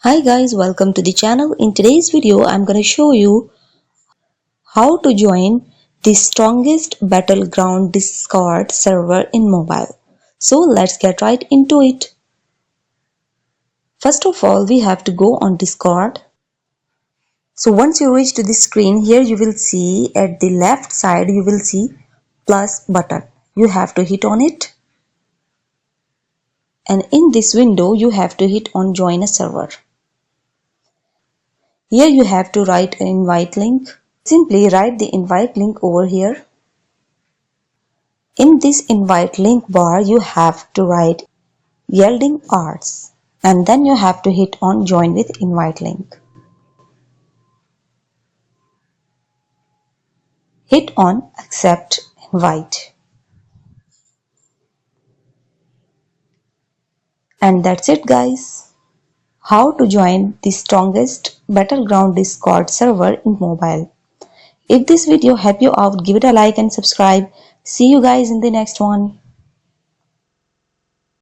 Hi guys, welcome to the channel. In today's video, I'm going to show you how to join the strongest battleground Discord server in mobile. So let's get right into it. First of all, we have to go on Discord. So once you reach to the screen, here you will see at the left side, you will see plus button. You have to hit on it. And in this window, you have to hit on join a server. Here you have to write an invite link. Simply write the invite link over here. In this invite link bar, you have to write Yielding Arts and then you have to hit on join with invite link. Hit on accept invite. And that's it guys. How to join the strongest Battleground Discord server in mobile. If this video helped you out, give it a like and subscribe. See you guys in the next one.